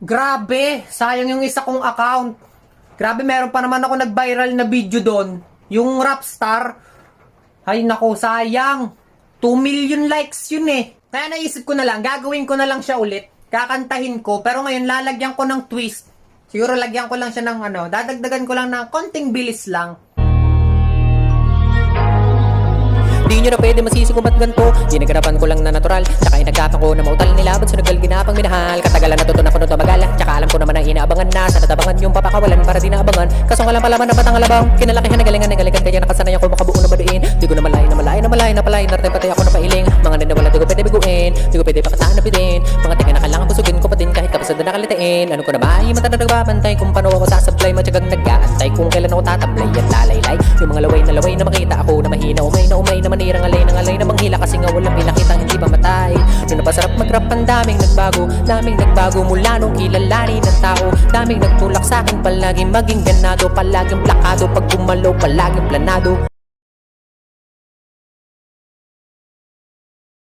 Grabe, sayang yung isa kong account. Grabe, meron pa naman ako nag-viral na video doon. Yung Rapstar. Ay nako, sayang. 2 million likes yun eh. Kaya naisip ko na lang, gagawin ko na lang siya ulit. Kakantahin ko, pero ngayon lalagyan ko ng twist. Siguro lagyan ko lang siya ng dadagdagan ko lang ng konting bilis lang. Di nyo na pwede masisi kung ba't ganito. Ginaganapan ko lang na natural. Tsaka inagkatan ko na mautal nila. Ba't sunagal ginapang minahal? Katagalan natuto na ko nung tumagal. Tsaka alam ko naman na inaabangan na. Sa natabangan yung papakawalan para di naabangan. Kaso nga lang palaman na batang alabang. Kinalakihan na galingan kaya nakasanay ako makabuo na maduin. Di ko na malay na palay. Nartay patay ako na pailing. Mga nanawala di ko pwede biguin. Di ko pwede pakataan na pidin. Mga tinga na kailangan busugin ko patin kahit kapasad na nakalitain. Ano ko na ba? Mata na nagbabantay kung paano ako sasablay. Matyagang nag-aantay kung kailan ako tatablay at lalaylay. Yung mga laway na makita ako na mahina. Umay na manirang alay na manghila kasi nga walang pinakitang hindi pa matay. Noon napasarap mag-rap ang daming nagbago mula nung kilalanin ng tao. Daming nagtulak sa akin palaging maging ganado, palaging plakado, pag gumalaw palaging planado.